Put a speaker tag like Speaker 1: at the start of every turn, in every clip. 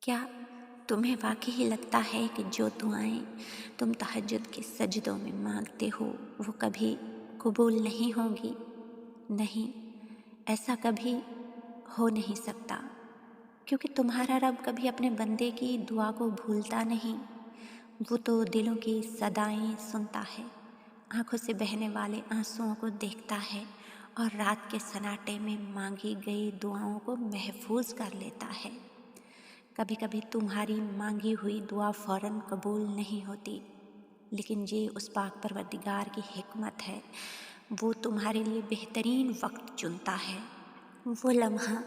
Speaker 1: کیا تمہیں واقعی لگتا ہے کہ جو دعائیں تم تہجد کے سجدوں میں مانگتے ہو وہ کبھی قبول نہیں ہوں گی؟ نہیں، ایسا کبھی ہو نہیں سکتا، کیونکہ تمہارا رب کبھی اپنے بندے کی دعا کو بھولتا نہیں۔ وہ تو دلوں کی صدائیں سنتا ہے، آنکھوں سے بہنے والے آنسوؤں کو دیکھتا ہے اور رات کے سناٹے میں مانگی گئی دعاؤں کو محفوظ کر لیتا ہے۔ کبھی کبھی تمہاری مانگی ہوئی دعا فوراً قبول نہیں ہوتی، لیکن یہ اس پاک پروردگار کی حکمت ہے، وہ تمہارے لیے بہترین وقت چنتا ہے۔ وہ لمحہ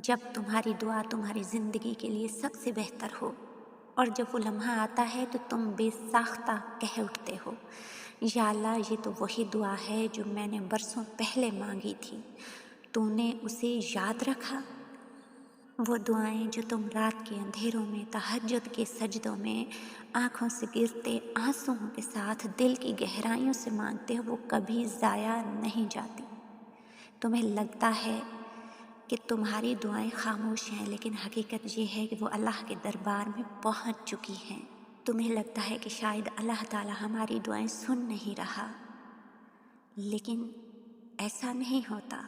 Speaker 1: جب تمہاری دعا تمہاری زندگی کے لیے سب سے بہتر ہو، اور جب وہ لمحہ آتا ہے تو تم بے ساختہ کہہ اٹھتے ہو، یا اللہ یہ تو وہی دعا ہے جو میں نے برسوں پہلے مانگی تھی، تو نے اسے یاد رکھا۔ وہ دعائیں جو تم رات کے اندھیروں میں تہجد کے سجدوں میں آنکھوں سے گرتے آنسوؤں کے ساتھ دل کی گہرائیوں سے مانگتے ہو، وہ کبھی ضائع نہیں جاتی۔ تمہیں لگتا ہے کہ تمہاری دعائیں خاموش ہیں، لیکن حقیقت یہ ہے کہ وہ اللہ کے دربار میں پہنچ چکی ہیں۔ تمہیں لگتا ہے کہ شاید اللہ تعالیٰ ہماری دعائیں سن نہیں رہا، لیکن ایسا نہیں ہوتا،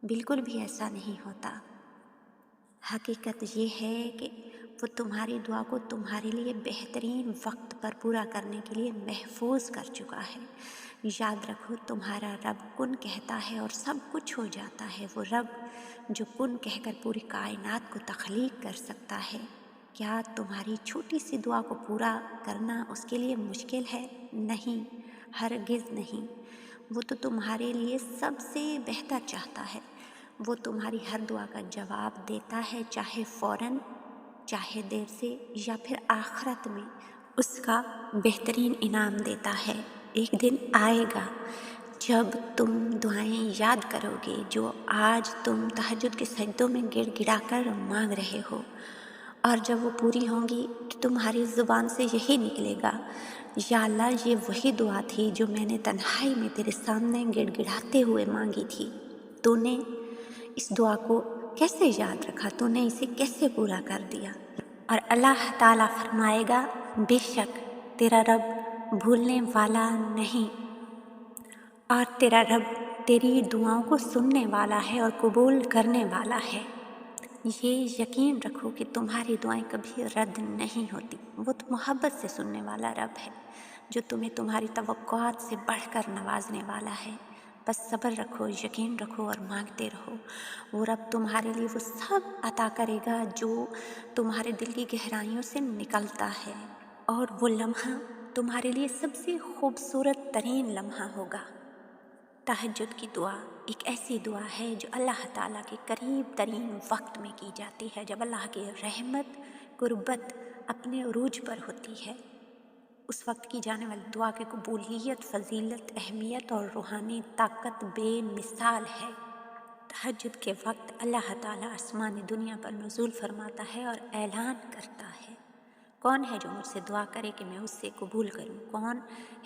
Speaker 1: بالکل بھی ایسا نہیں ہوتا۔ حقیقت یہ ہے کہ وہ تمہاری دعا کو تمہارے لیے بہترین وقت پر پورا کرنے کے لیے محفوظ کر چکا ہے۔ یاد رکھو، تمہارا رب کن کہتا ہے اور سب کچھ ہو جاتا ہے۔ وہ رب جو کن کہہ کر پوری کائنات کو تخلیق کر سکتا ہے، کیا تمہاری چھوٹی سی دعا کو پورا کرنا اس کے لیے مشکل ہے؟ نہیں، ہرگز نہیں۔ وہ تو تمہارے لیے سب سے بہتر چاہتا ہے۔ وہ تمہاری ہر دعا کا جواب دیتا ہے، چاہے فوراً، چاہے دیر سے، یا پھر آخرت میں اس کا بہترین انعام دیتا ہے۔ ایک دن آئے گا جب تم دعائیں یاد کرو گے جو آج تم تہجد کے سجدوں میں گڑ گڑا کر مانگ رہے ہو، اور جب وہ پوری ہوں گی تو تمہاری زبان سے یہی نکلے گا، یا اللہ یہ وہی دعا تھی جو میں نے تنہائی میں تیرے سامنے گڑ گڑاتے ہوئے مانگی تھی۔ تو نے اس دعا کو کیسے یاد رکھا؟ تو نے اسے کیسے پورا کر دیا؟ اور اللہ تعالیٰ فرمائے گا، بے شک تیرا رب بھولنے والا نہیں، اور تیرا رب تیری دعاؤں کو سننے والا ہے اور قبول کرنے والا ہے۔ یہ یقین رکھو کہ تمہاری دعائیں کبھی رد نہیں ہوتی۔ وہ تو محبت سے سننے والا رب ہے، جو تمہیں تمہاری توقعات سے بڑھ کر نوازنے والا ہے۔ بس صبر رکھو، یقین رکھو اور مانگتے رہو۔ وہ رب تمہارے لیے وہ سب عطا کرے گا جو تمہارے دل کی گہرائیوں سے نکلتا ہے، اور وہ لمحہ تمہارے لیے سب سے خوبصورت ترین لمحہ ہوگا۔ تہجد کی دعا ایک ایسی دعا ہے جو اللہ تعالیٰ کے قریب ترین وقت میں کی جاتی ہے، جب اللہ کی رحمت، قربت اپنے عروج پر ہوتی ہے۔ اس وقت کی جانے والی دعا کی قبولیت، فضیلت، اہمیت اور روحانی طاقت بے مثال ہے۔ تہجد کے وقت اللہ تعالیٰ آسمانی دنیا پر نزول فرماتا ہے اور اعلان کرتا ہے، کون ہے جو مجھ سے دعا کرے کہ میں اس سے قبول کروں؟ کون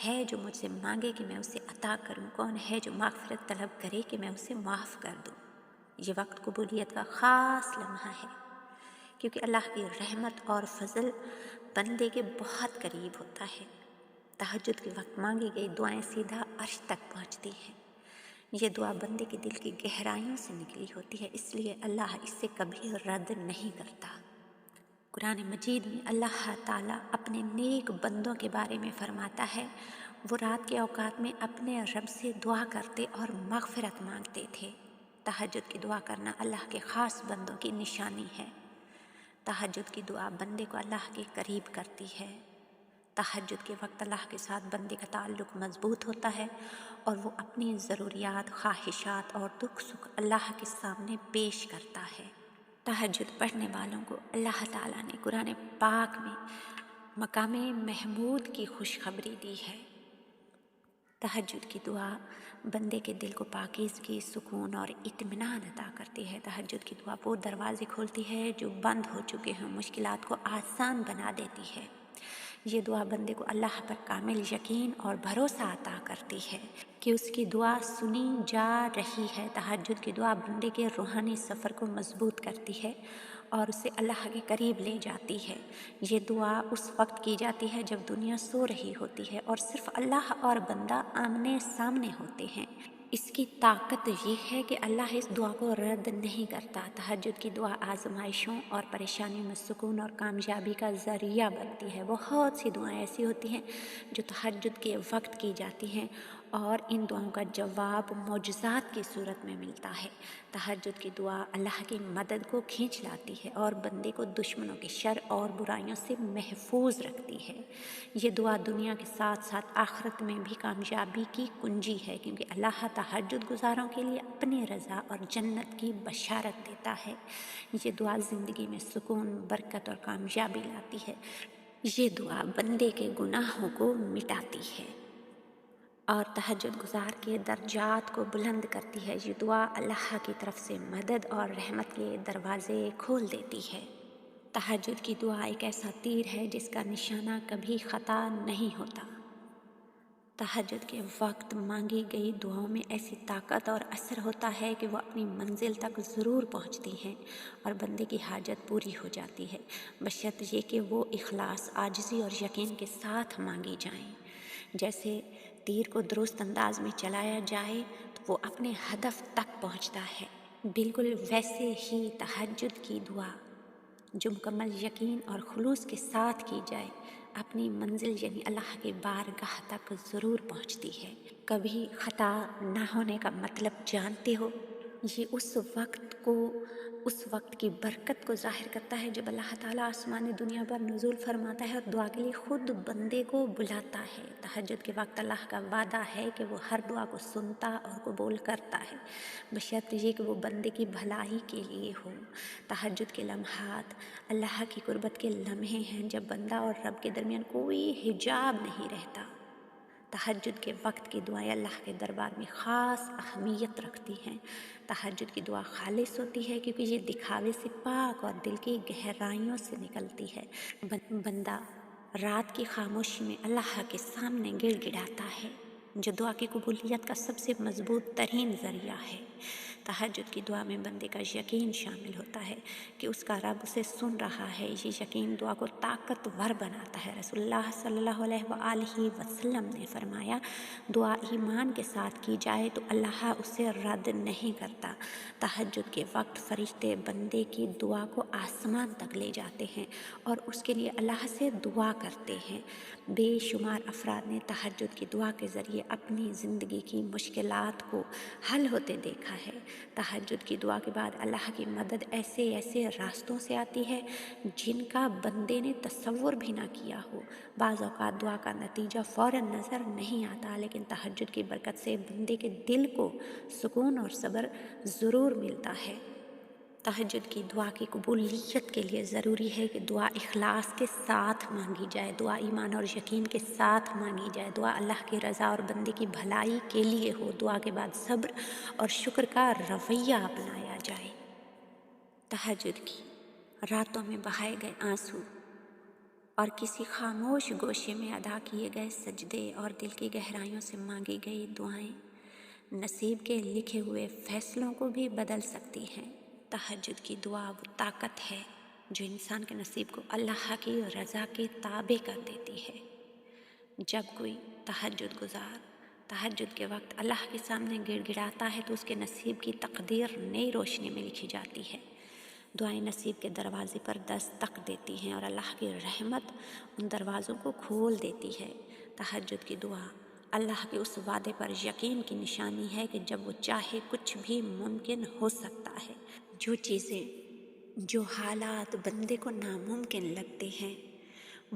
Speaker 1: ہے جو مجھ سے مانگے کہ میں اسے عطا کروں؟ کون ہے جو مغفرت طلب کرے کہ میں اسے معاف کر دوں؟ یہ وقت قبولیت کا خاص لمحہ ہے، کیونکہ اللہ کی رحمت اور فضل بندے کے بہت قریب ہوتا ہے۔ تہجد کے وقت مانگی گئی دعائیں سیدھا عرش تک پہنچتی ہیں۔ یہ دعا بندے کے دل کی گہرائیوں سے نکلی ہوتی ہے، اس لیے اللہ اسے کبھی رد نہیں کرتا۔ قرآن مجید میں اللہ تعالیٰ اپنے نیک بندوں کے بارے میں فرماتا ہے، وہ رات کے اوقات میں اپنے رب سے دعا کرتے اور مغفرت مانگتے تھے۔ تہجد کی دعا کرنا اللہ کے خاص بندوں کی نشانی ہے۔ تہجد کی دعا بندے کو اللہ کے قریب کرتی ہے۔ تہجد کے وقت اللہ کے ساتھ بندے کا تعلق مضبوط ہوتا ہے، اور وہ اپنی ضروریات، خواہشات اور دکھ سکھ اللہ کے سامنے پیش کرتا ہے۔ تہجد پڑھنے والوں کو اللہ تعالیٰ نے قرآن پاک میں مقام محمود کی خوشخبری دی ہے۔ تہجد کی دعا بندے کے دل کو پاکیزگی، سکون اور اطمینان عطا کرتی ہے۔ تہجد کی دعا وہ دروازے کھولتی ہے جو بند ہو چکے ہیں، مشکلات کو آسان بنا دیتی ہے۔ یہ دعا بندے کو اللہ پر کامل یقین اور بھروسہ عطا کرتی ہے کہ اس کی دعا سنی جا رہی ہے۔ تہجد کی دعا بندے کے روحانی سفر کو مضبوط کرتی ہے اور اسے اللہ کے قریب لے جاتی ہے۔ یہ دعا اس وقت کی جاتی ہے جب دنیا سو رہی ہوتی ہے اور صرف اللہ اور بندہ آمنے سامنے ہوتے ہیں۔ اس کی طاقت یہ ہے کہ اللہ اس دعا کو رد نہیں کرتا۔ تہجد کی دعا آزمائشوں اور پریشانیوں میں سکون اور کامیابی کا ذریعہ بنتی ہے۔ بہت سی دعائیں ایسی ہوتی ہیں جو تہجد کے وقت کی جاتی ہیں اور ان دعاؤں کا جواب معجزات کی صورت میں ملتا ہے۔ تہجد کی دعا اللہ کی مدد کو کھینچ لاتی ہے اور بندے کو دشمنوں کے شر اور برائیوں سے محفوظ رکھتی ہے۔ یہ دعا دنیا کے ساتھ ساتھ آخرت میں بھی کامیابی کی کنجی ہے، کیونکہ اللہ تہجد گزاروں کے لیے اپنی رضا اور جنت کی بشارت دیتا ہے۔ یہ دعا زندگی میں سکون، برکت اور کامیابی لاتی ہے۔ یہ دعا بندے کے گناہوں کو مٹاتی ہے اور تہجد گزار کے درجات کو بلند کرتی ہے۔ یہ دعا اللہ کی طرف سے مدد اور رحمت کے دروازے کھول دیتی ہے۔ تہجد کی دعا ایک ایسا تیر ہے جس کا نشانہ کبھی خطا نہیں ہوتا۔ تہجد کے وقت مانگی گئی دعاؤں میں ایسی طاقت اور اثر ہوتا ہے کہ وہ اپنی منزل تک ضرور پہنچتی ہیں اور بندے کی حاجت پوری ہو جاتی ہے، بشرط یہ کہ وہ اخلاص، عاجزی اور یقین کے ساتھ مانگی جائیں۔ جیسے تیر کو درست انداز میں چلایا جائے تو وہ اپنے ہدف تک پہنچتا ہے، بالکل ویسے ہی تہجد کی دعا جو مکمل یقین اور خلوص کے ساتھ کی جائے اپنی منزل یعنی اللہ کے بارگاہ تک ضرور پہنچتی ہے۔ کبھی خطا نہ ہونے کا مطلب جانتے ہو؟ یہ اس وقت کی برکت کو ظاہر کرتا ہے جب اللہ تعالیٰ آسمان دنیا پر نزول فرماتا ہے اور دعا کے لیے خود بندے کو بلاتا ہے۔ تہجد کے وقت اللہ کا وعدہ ہے کہ وہ ہر دعا کو سنتا اور قبول کرتا ہے، بشرط یہ کہ وہ بندے کی بھلائی کے لیے ہو۔ تہجد کے لمحات اللہ کی قربت کے لمحے ہیں جب بندہ اور رب کے درمیان کوئی حجاب نہیں رہتا۔ تہجد کے وقت کی دعائیں اللہ کے دربار میں خاص اہمیت رکھتی ہیں۔ تہجد کی دعا خالص ہوتی ہے کیونکہ یہ دکھاوے سے پاک اور دل کی گہرائیوں سے نکلتی ہے۔ بندہ رات کی خاموشی میں اللہ کے سامنے گڑ گڑاتا ہے، جو دعا کی قبولیت کا سب سے مضبوط ترین ذریعہ ہے۔ تہجد کی دعا میں بندے کا یقین شامل ہوتا ہے کہ اس کا رب اسے سن رہا ہے۔ یہ یقین دعا کو طاقتور بناتا ہے۔ رسول اللہ صلی اللہ علیہ وآلہ وسلم نے فرمایا، دعا ایمان کے ساتھ کی جائے تو اللہ اسے رد نہیں کرتا۔ تہجد کے وقت فرشتے بندے کی دعا کو آسمان تک لے جاتے ہیں اور اس کے لیے اللہ سے دعا کرتے ہیں۔ بے شمار افراد نے تہجد کی دعا کے ذریعے اپنی زندگی کی مشکلات کو حل ہوتے دیکھا ہے۔ تہجد کی دعا کے بعد اللہ کی مدد ایسے راستوں سے آتی ہے جن کا بندے نے تصور بھی نہ کیا ہو۔ بعض اوقات دعا کا نتیجہ فوراً نظر نہیں آتا، لیکن تہجد کی برکت سے بندے کے دل کو سکون اور صبر ضرور ملتا ہے۔ تہجد کی دعا کی قبولیت کے لیے ضروری ہے کہ دعا اخلاص کے ساتھ مانگی جائے، دعا ایمان اور یقین کے ساتھ مانگی جائے، دعا اللہ کی رضا اور بندے کی بھلائی کے لیے ہو، دعا کے بعد صبر اور شکر کا رویہ اپنایا جائے۔ تہجد کی راتوں میں بہائے گئے آنسو اور کسی خاموش گوشے میں ادا کیے گئے سجدے اور دل کی گہرائیوں سے مانگی گئی دعائیں نصیب کے لکھے ہوئے فیصلوں کو بھی بدل سکتی ہیں۔ تہجد کی دعا وہ طاقت ہے جو انسان کے نصیب کو اللہ کی رضا کے تابع کر دیتی ہے۔ جب کوئی تہجد گزار تہجد کے وقت اللہ کے سامنے گڑ گڑاتا ہے تو اس کے نصیب کی تقدیر نئی روشنی میں لکھی جاتی ہے۔ دعائیں نصیب کے دروازے پر دستک دیتی ہیں اور اللہ کی رحمت ان دروازوں کو کھول دیتی ہے۔ تہجد کی دعا اللہ کے اس وعدے پر یقین کی نشانی ہے کہ جب وہ چاہے کچھ بھی ممکن ہو سکتا ہے۔ جو حالات بندے کو ناممکن لگتے ہیں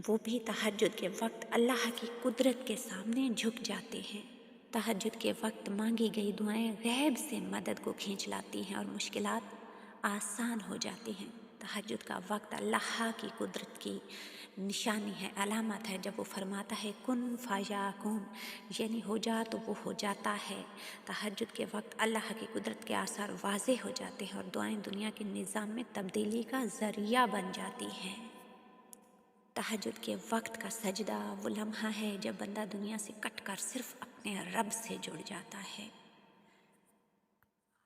Speaker 1: وہ بھی تہجد کے وقت اللہ کی قدرت کے سامنے جھک جاتے ہیں۔ تہجد کے وقت مانگی گئی دعائیں غیب سے مدد کو کھینچ لاتی ہیں اور مشکلات آسان ہو جاتی ہیں۔ تہجد کا وقت اللہ کی قدرت کی نشانی ہے، علامت ہے۔ جب وہ فرماتا ہے کن فیکون، یعنی ہو جا تو وہ ہو جاتا ہے۔ تہجد کے وقت اللہ کی قدرت کے آثار واضح ہو جاتے ہیں اور دعائیں دنیا کے نظام میں تبدیلی کا ذریعہ بن جاتی ہیں۔ تہجد کے وقت کا سجدہ وہ لمحہ ہے جب بندہ دنیا سے کٹ کر صرف اپنے رب سے جڑ جاتا ہے۔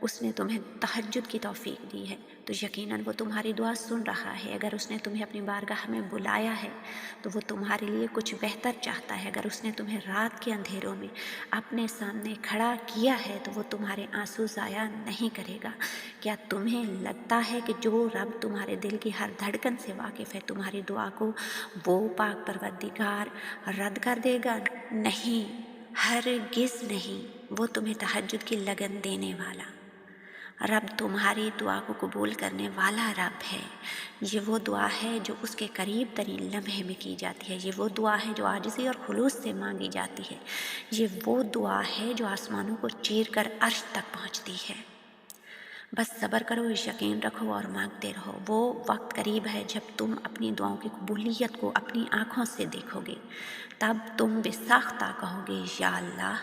Speaker 1: اس نے تمہیں تہجد کی توفیق دی ہے تو یقیناً وہ تمہاری دعا سن رہا ہے۔ اگر اس نے تمہیں اپنی بارگاہ میں بلایا ہے تو وہ تمہارے لیے کچھ بہتر چاہتا ہے۔ اگر اس نے تمہیں رات کے اندھیروں میں اپنے سامنے کھڑا کیا ہے تو وہ تمہارے آنسو ضائع نہیں کرے گا۔ کیا تمہیں لگتا ہے کہ جو رب تمہارے دل کی ہر دھڑکن سے واقف ہے تمہاری دعا کو وہ پاک پروردگار رد کر دے گا؟ نہیں، ہرگز نہیں۔ وہ تمہیں تہجد کی لگن دینے والا رب تمہاری دعا کو قبول کرنے والا رب ہے۔ یہ وہ دعا ہے جو اس کے قریب ترین لمحے میں کی جاتی ہے۔ یہ وہ دعا ہے جو عاجزی اور خلوص سے مانگی جاتی ہے۔ یہ وہ دعا ہے جو آسمانوں کو چیر کر عرش تک پہنچتی ہے۔ بس صبر کرو، یقین رکھو اور مانگتے رہو۔ وہ وقت قریب ہے جب تم اپنی دعاؤں کی قبولیت کو اپنی آنکھوں سے دیکھو گے۔ تب تم بے ساختہ کہو گے، یا اللہ،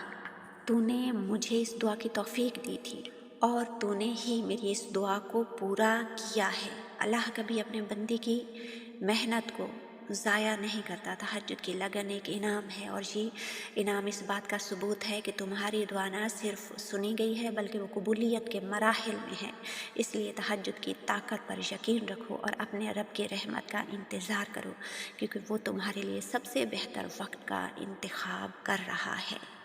Speaker 1: تو نے مجھے اس دعا کی توفیق دی تھی اور تو نے ہی میری اس دعا کو پورا کیا ہے۔ اللہ کبھی اپنے بندے کی محنت کو ضائع نہیں کرتا۔ تہجد کی لگن ایک انعام ہے اور یہ انعام اس بات کا ثبوت ہے کہ تمہاری دعا نہ صرف سنی گئی ہے بلکہ وہ قبولیت کے مراحل میں ہے۔ اس لیے تہجد کی طاقت پر یقین رکھو اور اپنے رب کی رحمت کا انتظار کرو، کیونکہ وہ تمہارے لیے سب سے بہتر وقت کا انتخاب کر رہا ہے۔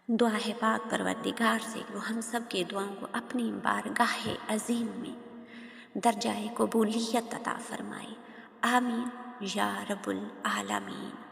Speaker 1: دعا ہے پاک پروردگار سے کہ وہ ہم سب کی دعاؤں کو اپنی بارگاہ عظیم میں درجہ قبولیت عطا فرمائے۔ آمین یا رب العالمین۔